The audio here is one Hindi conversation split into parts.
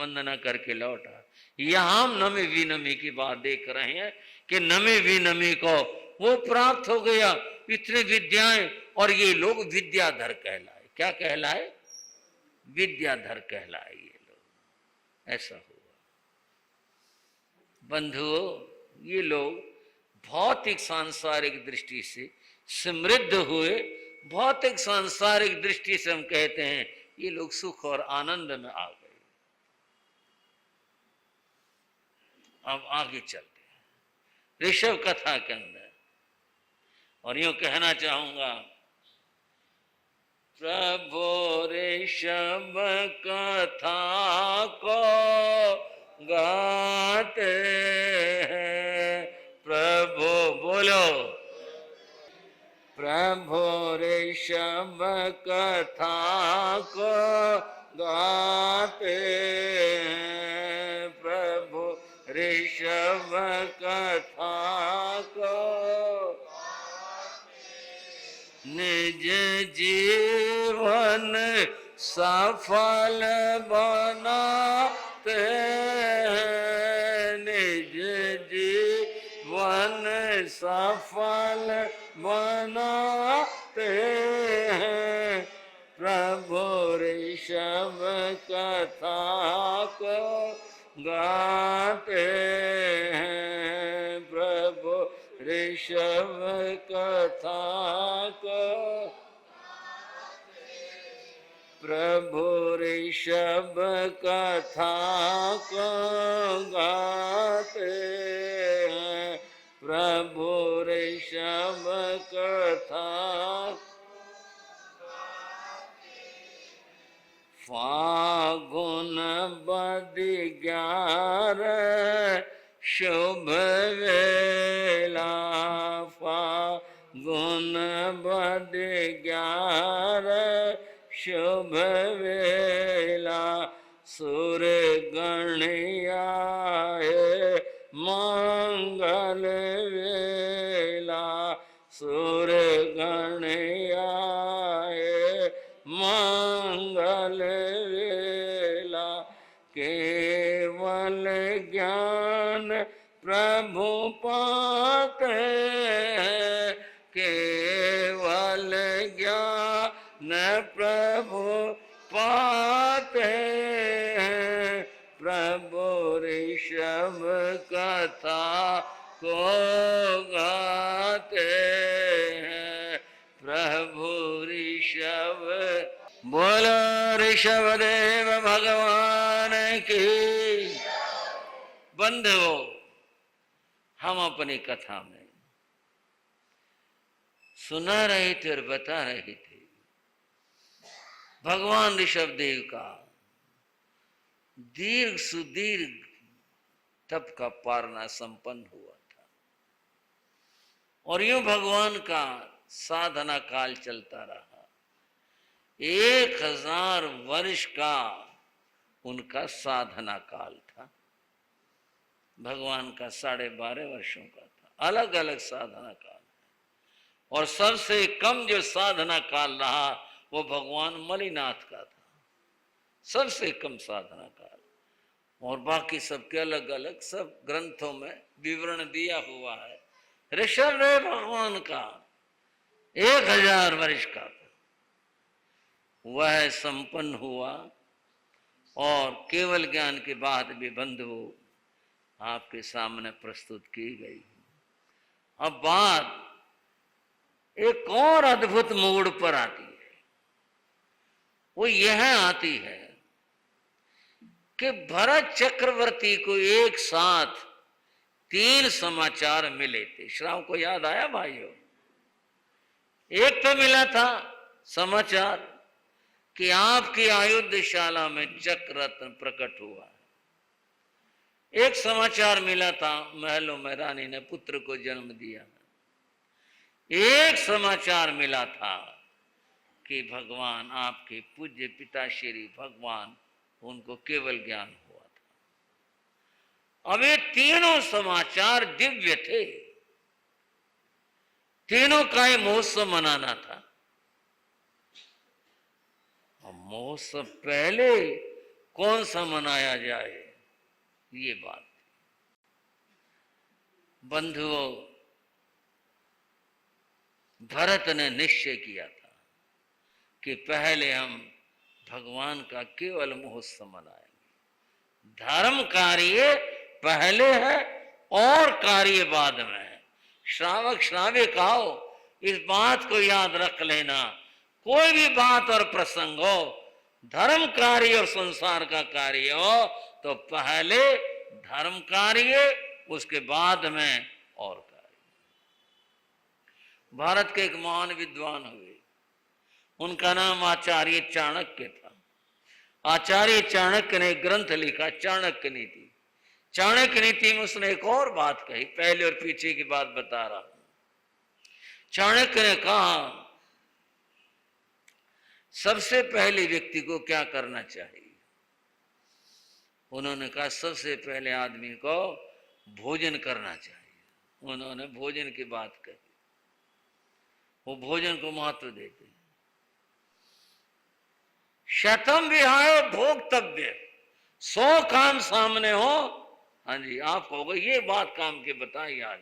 वंदना करके लौटा। यहां हम नमे विनमी की बात देख रहे हैं कि नमे विनमी को वो प्राप्त हो गया, इतनी विद्याएं, और ये लोग विद्याधर कहलाए। क्या कहलाए? विद्याधर कहलाए ये लोग। ऐसा हुआ बंधुओं, ये लोग भौतिक सांसारिक दृष्टि से समृद्ध हुए। भौतिक सांसारिक दृष्टि से हम कहते हैं ये लोग सुख और आनंद में आ गए। अब आगे चलते हैं ऋषभ कथा के अंदर, और यूं कहना चाहूंगा, प्रभु ऋषभ कथा को गाते हैं। प्रभु बोलो, प्रभु ऋषभ कथा को गाते हैं। प्रभु ऋषभ कथा को निज जीवन सफल बनाते हैं। निज जीवन सफल बनाते हैं। प्रभु ऋषभ कथा को गाते हैं। प्रभु ऋषभ कथा को, प्रभु ऋषभ कथा को गाते हैं। प्रभु ऋषभ कथा, फागुन बद 11 शुभ वेला। फागुन बद 11 शुभ वेला। सुर गण आए मंगल वेला। सुर गण आए मंगल वेला। केवल ज्ञान प्रभु पाते हैं। केवल ज्ञान प्रभु पाते हैं। प्रभु ऋषभ कथा को गाते हैं। प्रभु ऋषभ, बोलो ऋषभ देव भगवान की। बंधुओं, हम अपनी कथा में सुना रहे थे और बता रहे थे भगवान ऋषभ देव का दीर्घ सुदीर्घ तप का पारना संपन्न हुआ था, और यूं भगवान का साधना काल चलता रहा। 1000 वर्ष का उनका साधना काल था। भगवान का 12.5 वर्षों का था। अलग अलग साधना काल है, और सबसे कम जो साधना काल रहा वो भगवान मलिनाथ का था। सबसे कम साधना काल, और बाकी सबके अलग अलग सब ग्रंथों में विवरण दिया हुआ है। ऋषभ देव भगवान का 1000 वर्ष का था, वह संपन्न हुआ, और केवल ज्ञान के बाद भी बंधु आपके सामने प्रस्तुत की गई। अब बात एक और अद्भुत मोड़ पर आती है। वो यह आती है कि भरत चक्रवर्ती को एक साथ 3 समाचार मिले थे। श्राव को याद आया भाइयों? एक तो मिला था समाचार कि आपकी अयोध्यशाला में चक्र रत्न प्रकट हुआ है। एक समाचार मिला था महलों में रानी ने पुत्र को जन्म दिया। एक समाचार मिला था कि भगवान आपके पूज्य पिता श्री भगवान, उनको केवल ज्ञान हुआ था। अब ये तीनों समाचार दिव्य थे। तीनों का ये महोत्सव मनाना था। और महोत्सव पहले कौन सा मनाया जाए, ये बात। बंधुओं, भरत ने निश्चय किया था कि पहले हम भगवान का केवल महोत्सव मनाएंगे। धर्म कार्य पहले है और कार्य बाद में है। श्रावक श्राविक आओ, इस बात को याद रख लेना। कोई भी बात और प्रसंग हो, धर्म कार्य और संसार का कार्य हो, तो पहले धर्म कार्य, उसके बाद में और कार्य। भारत के एक महान विद्वान हुए, उनका नाम आचार्य चाणक्य था। आचार्य चाणक्य ने एक ग्रंथ लिखा, चाणक्य नीति। चाणक्य नीति में उसने एक और बात कही, पहले और पीछे की बात बता रहा हूं। चाणक्य ने कहा, सबसे पहले व्यक्ति को क्या करना चाहिए? उन्होंने कहा, सबसे पहले आदमी को भोजन करना चाहिए। उन्होंने भोजन की बात कही, वो भोजन को महत्व देते। शतम विहाय भोक्तव्य, 100 काम सामने हो। हाँ जी, आप कहोगे ये बात काम के बताइए आज।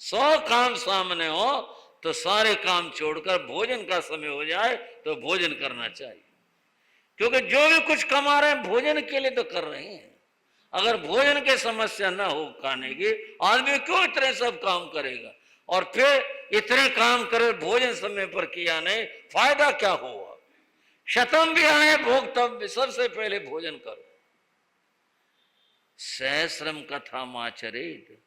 100 काम सामने हो तो सारे काम छोड़कर भोजन का समय हो जाए तो भोजन करना चाहिए। क्योंकि जो भी कुछ कमा रहे हैं भोजन के लिए तो कर रहे हैं। अगर भोजन की समस्या ना हो खाने की, आदमी क्यों इतने सब काम करेगा? और फिर इतने काम करे, भोजन समय पर किया नहीं, फायदा क्या हुआ? शतम भी आए भोक्तव्य, सबसे पहले भोजन करो। सहस्रम कथा माचरित,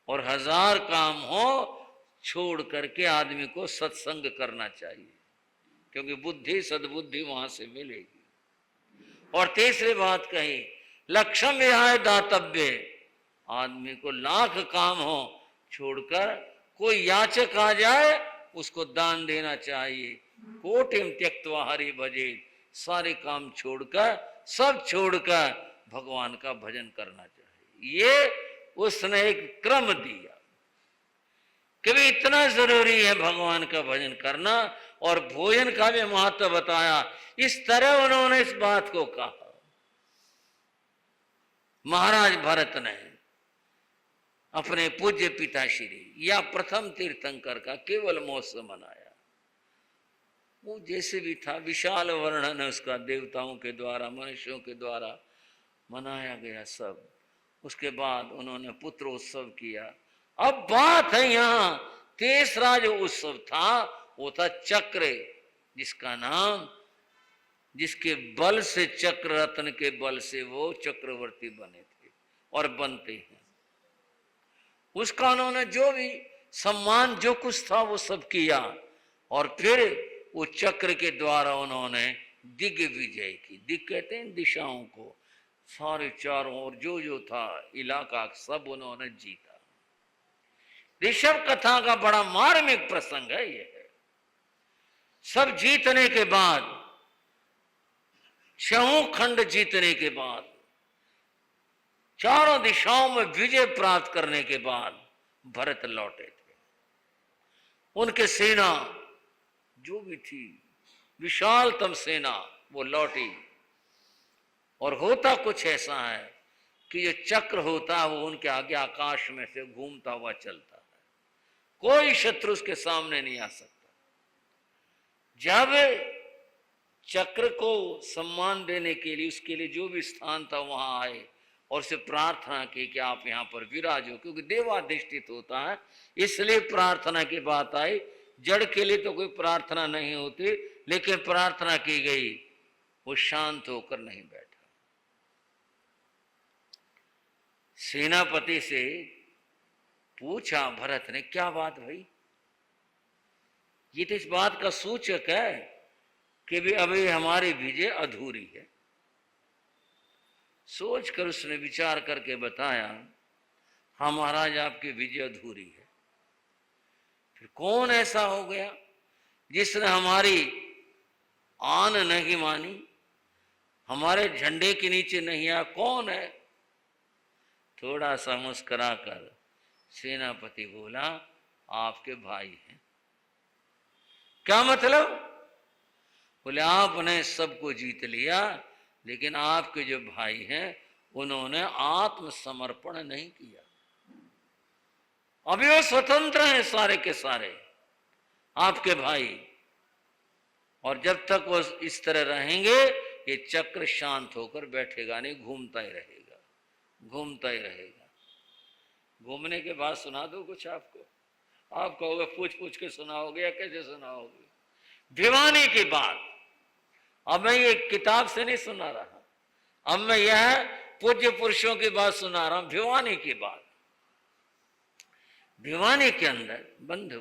और 1000 काम हो छोड़ करके आदमी को सत्संग करना चाहिए, क्योंकि बुद्धि सद्बुद्धि वहां से मिलेगी। और तीसरी बात कही, लक्ष्यम विहाय दातव्य, आदमी को 1,00,000 काम हो छोड़कर कोई याचक आ जाए उसको दान देना चाहिए। कोटिम त्यक्त्वा हरि भजे, सारे काम छोड़कर, सब छोड़कर भगवान का भजन करना चाहिए। ये उसने एक क्रम दिया कि भी इतना जरूरी है भगवान का भजन करना, और भोजन का भी महत्व बताया। इस तरह उन्होंने इस बात को कहा। महाराज भरत ने अपने पूज्य पिताश्री या प्रथम तीर्थंकर का केवल महोत्सव मनाया। वो जैसे भी था, विशाल वर्णन है उसका, देवताओं के द्वारा, मनुष्यों के द्वारा मनाया गया सब। उसके बाद उन्होंने पुत्रोत्सव किया। अब बात है यहाँ, तीसरा जो उत्सव था वो था चक्र, जिसका नाम, जिसके बल से, चक्र रत्न के बल से वो चक्रवर्ती बने थे और बनते हैं। उसका उन्होंने जो भी सम्मान जो कुछ था वो सब किया, और फिर वो चक्र के द्वारा उन्होंने दिग्विजय की। दिग कहते हैं दिशाओं को, सारे चारों ओर जो जो था इलाका सब उन्होंने जीता। ऋषभ कथा का बड़ा मार्मिक प्रसंग है ये। सब जीतने के बाद, 6 खंड जीतने के बाद, चारों दिशाओं में विजय प्राप्त करने के बाद भरत लौटे थे। उनके सेना जो भी थी, विशालतम सेना, वो लौटी। और होता कुछ ऐसा है कि ये चक्र होता है वो उनके आगे आकाश में से घूमता हुआ चलता है, कोई शत्रु उसके सामने नहीं आ सकता। जब चक्र को सम्मान देने के लिए, उसके लिए जो भी स्थान था वहां आए और उसे प्रार्थना की कि आप यहाँ पर विराजो, क्योंकि देवाधिष्ठित होता है, इसलिए प्रार्थना की बात आई। जड़ के लिए तो कोई प्रार्थना नहीं होती, लेकिन प्रार्थना की गई, वो शांत होकर नहीं बैठा। सेनापति से पूछा भरत ने, क्या बात भाई? ये तो इस बात का सूचक है कि भी अभी हमारी विजय अधूरी है। सोचकर उसने विचार करके बताया, हाँ महाराज, आपकी विजय अधूरी है। फिर कौन ऐसा हो गया जिसने हमारी आन नहीं मानी, हमारे झंडे के नीचे नहीं आया? कौन है? थोड़ा सा मुस्कुरा कर सेनापति बोला, आपके भाई हैं। क्या मतलब? बोले आपने सबको जीत लिया, लेकिन आपके जो भाई हैं उन्होंने आत्मसमर्पण नहीं किया। अभी वो स्वतंत्र हैं सारे के सारे आपके भाई, और जब तक वो इस तरह रहेंगे ये चक्र शांत होकर बैठेगा नहीं, घूमता ही रहेगा, घूमता ही रहेगा। घूमने के बाद सुना दो कुछ आपको, आप कहोगे पूछ पूछ के सुनाओगे या कैसे सुनाओगे? भिवानी की बात अब मैं ये किताब से नहीं सुना रहा, अब मैं यह पूज्य पुरुषों की बात सुना रहा हूं, भिवानी की बात। भिवानी के अंदर बंधु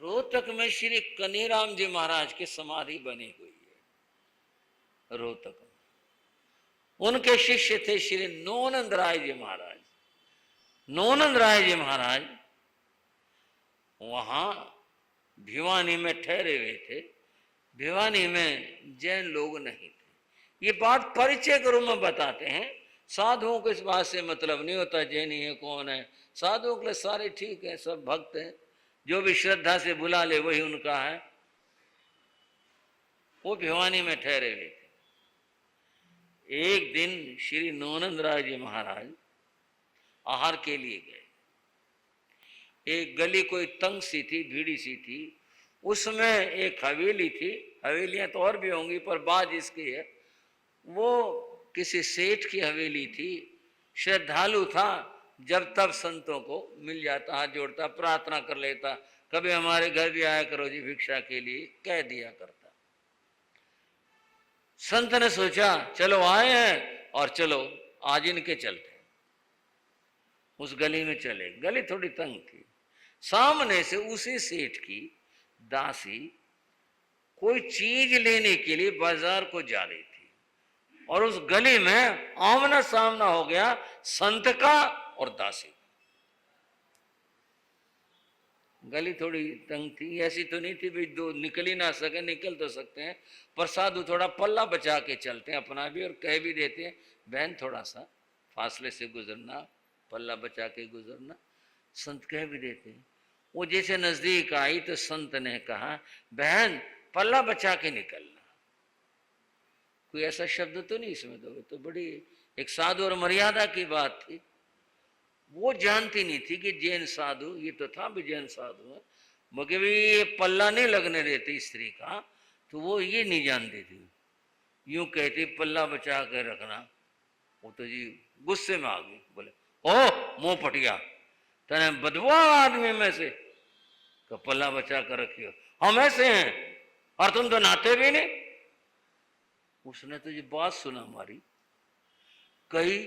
रोहतक में श्री कनीराम जी महाराज की समाधि बनी हुई है। रोहतक में उनके शिष्य थे श्री नौनंद राय जी महाराज। नौनंद राय जी महाराज वहां भिवानी में ठहरे हुए थे। भिवानी में जैन लोग नहीं थे। ये बात परिचय के रूप में बताते हैं, साधुओं को इस बात से मतलब नहीं होता जैनी है कौन है। साधुओं के लिए सारे ठीक है, सब भक्त हैं, जो भी श्रद्धा से बुला ले वही उनका है। वो भिवानी में ठहरे हुए थे। एक दिन श्री नौनंद राय जी महाराज आहार के लिए गए। एक गली कोई तंग सी थी, भीड़ी सी थी, उसमें एक हवेली थी। हवेलियां तो और भी होंगी पर बात इसकी है, वो किसी सेठ की हवेली थी। श्रद्धालु था, जब तब संतों को मिल जाता, हाथ जोड़ता, प्रार्थना कर लेता, कभी हमारे घर भी आया करो जी भिक्षा के लिए, कह दिया करता। संत ने सोचा चलो आए हैं और चलो आज इनके चलते। उस गली में चले। गली थोड़ी तंग थी। सामने से उसी सेठ की दासी कोई चीज लेने के लिए बाजार को जा रही थी, और उस गली में आमना सामना हो गया संत का और दासी। गली थोड़ी तंग थी, ऐसी तो नहीं थी भाई दो निकल ही ना सके, निकल तो सकते हैं, पर साधु थोड़ा पल्ला बचा के चलते हैं अपना भी, और कह भी देते हैं बहन थोड़ा सा फासले से गुजरना, पल्ला बचा के गुजरना। संत कह भी देते हैं। वो जैसे नजदीक आई तो संत ने कहा बहन पल्ला बचा के निकलना। कोई ऐसा शब्द तो नहीं इसमें, तो बड़ी एक साधु और मर्यादा की बात थी। वो जानती नहीं थी कि जैन साधु, ये तो था भी जैन साधु है, मगर ये पल्ला नहीं लगने देती स्त्री का, तो वो ये नहीं जानती थी। यूं कहती पल्ला बचा के रखना। वो तो जी गुस्से में आ गई, बोले ओ मुंह पटिया, तेने बदबू आदमी में से तो पल्ला बचा कर रखियो, हम ऐसे हैं और तुम तो नाते भी नहीं। उसने तो ये बात सुना हमारी, कही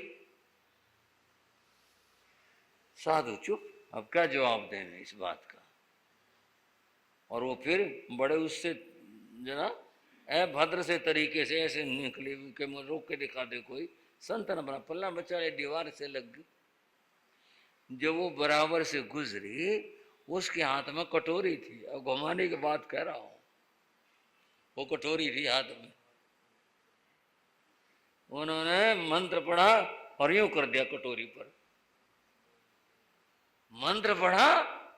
साधु चुप, अब क्या जवाब देंगे इस बात का। और वो फिर बड़े उससे जना भद्र से तरीके से ऐसे निकली कि रोक के दिखा दे कोई। संत ने बना पल्ला बचा ले, दीवार से लग गई। जब वो बराबर से गुजरी, उसके हाथ में कटोरी थी। अब घुमाने की बात कह रहा हूं, वो कटोरी थी हाथ में। उन्होंने मंत्र पढ़ा और यूं कर दिया कटोरी पर, मंत्र पढ़ा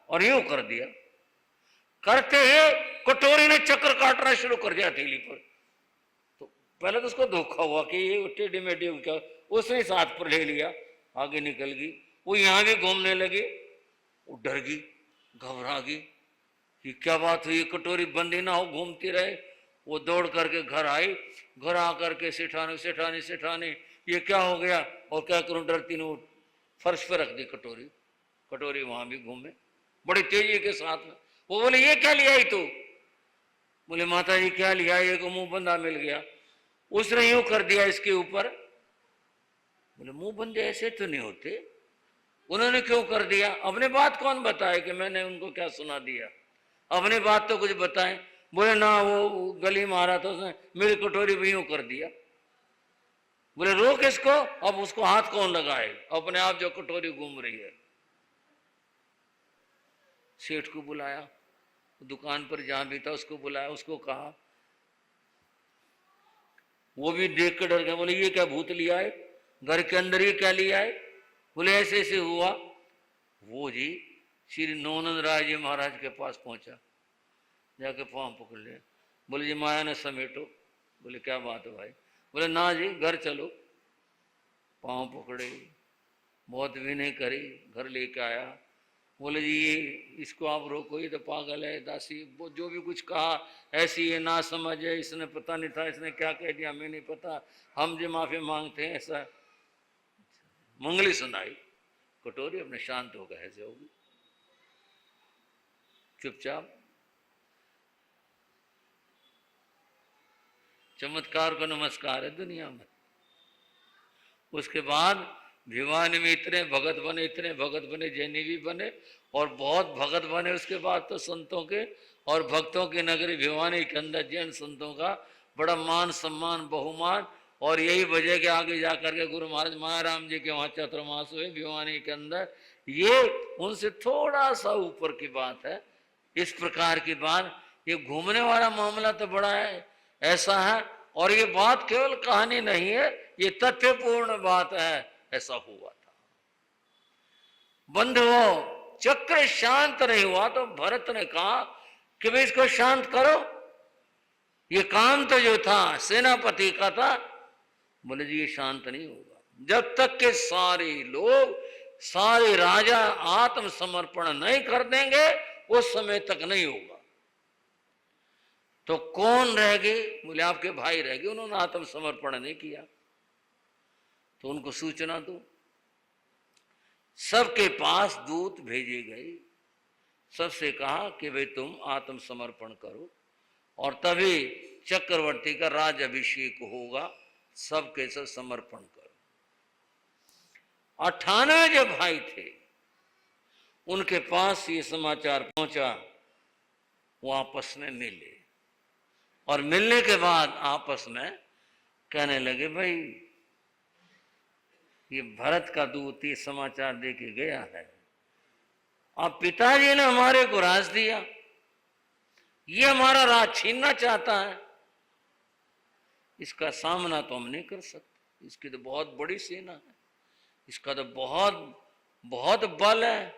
और यूं कर दिया। करते ही कटोरी ने चक्कर काटना शुरू कर दिया हथेली पर। तो पहले तो उसको धोखा हुआ कि ये टेढ़ी मेढ़ी क्या, उसने साथ पर ले लिया, आगे निकल गई। वो यहां भी घूमने लगे। वो डर गई, घबरा गई कि क्या बात हुई, कटोरी बंद ही ना हो, घूमती रहे। वो दौड़ करके घर आई। घर आकर के सेठानी सेठानी सेठानी ये क्या हो गया, और क्या करूं, डरती ने फर्श पर रख दी कटोरी। कटोरी वहां भी घूमे बड़ी तेजी के साथ में। वो बोले ये क्या लिया ही तू? बोले माता जी क्या लिया, ये को मुंह बंदा मिल गया। उसने यूं कर दिया इसके ऊपर। बोले मुंह बंदे ऐसे तो नहीं होते, उन्होंने क्यों कर दिया? अपने बात कौन बताए कि मैंने उनको क्या सुना दिया, अपने बात तो कुछ बताएं। बोले ना वो गली में आ रहा था, उसने मेरी कटोरी भी यूं कर दिया। बोले रोक इसको, अब उसको हाथ कौन लगाए, अपने आप जो कटोरी घूम रही है। सेठ को बुलाया, दुकान पर जहां भी था उसको बुलाया, उसको कहा। वो भी देख कर डर गया। बोले ये क्या भूत लिया है, घर के अंदर ये क्या लिया है? बोले ऐसे ऐसे हुआ। वो जी श्री नौनंद राय जी महाराज के पास पहुंचा, जाके पांव पकड़ लिया। बोले जी माया ने समेटो, बोले क्या बात है भाई? बोले ना जी, घर चलो। पांव पकड़े, बहुत विनय करी, घर लेके आया। बोले जी ये इसको आप रोको, ये तो पागल है, दासी, वो जो भी कुछ कहा ऐसी ये ना समझ है, इसने पता नहीं था, इसने क्या कह दिया हमें नहीं पता, हम जो माफी मांगते हैं। ऐसा मंगली सुनाई, कटोरी अपने शांत हो गए, ऐसे होगी चुपचाप। चमत्कार को नमस्कार है दुनिया में। उसके बाद भिवानी में इतने भगत बने, जैनी भी बने और बहुत भगत बने। उसके बाद तो संतों के और भक्तों की नगरी भिवानी के अंदर जैन संतों का बड़ा मान सम्मान बहुमान। और यही वजह के आगे जाकर के गुरु महाराज महाराम जी के वहां चतुर्मास हुए भिवानी के अंदर। ये उनसे थोड़ा सा ऊपर की बात है। इस प्रकार की बात, ये घूमने वाला मामला तो बड़ा है, ऐसा है। और ये बात केवल कहानी नहीं है, ये तथ्यपूर्ण बात है, ऐसा हुआ था। बंधुओं, चक्र शांत नहीं हुआ तो भरत ने कहा कि भाई इसको शांत करो। ये काम तो जो था सेनापति का था। बोले जी ये शांत नहीं होगा जब तक के सारे लोग, सारे राजा आत्मसमर्पण नहीं कर देंगे, उस समय तक नहीं होगा। तो कौन रह गए? बोले आपके भाई रह गए, उन्होंने आत्मसमर्पण नहीं किया। तो उनको सूचना दो। सबके पास दूत भेजे गए, सबसे कहा कि भाई तुम आत्मसमर्पण करो और तभी चक्रवर्ती का राज अभिषेक होगा। सबके सब समर्पण करो। 98 जो भाई थे उनके पास ये समाचार पहुंचा, वो आपस में मिले और मिलने के बाद आपस में कहने लगे भाई ये भरत का दूत ये समाचार दे के गया है, अब पिताजी ने हमारे को राज दिया, ये हमारा राज छीनना चाहता है, इसका सामना तो हम नहीं कर सकते। इसकी तो बहुत बड़ी सेना है, इसका तो बहुत बहुत बल है।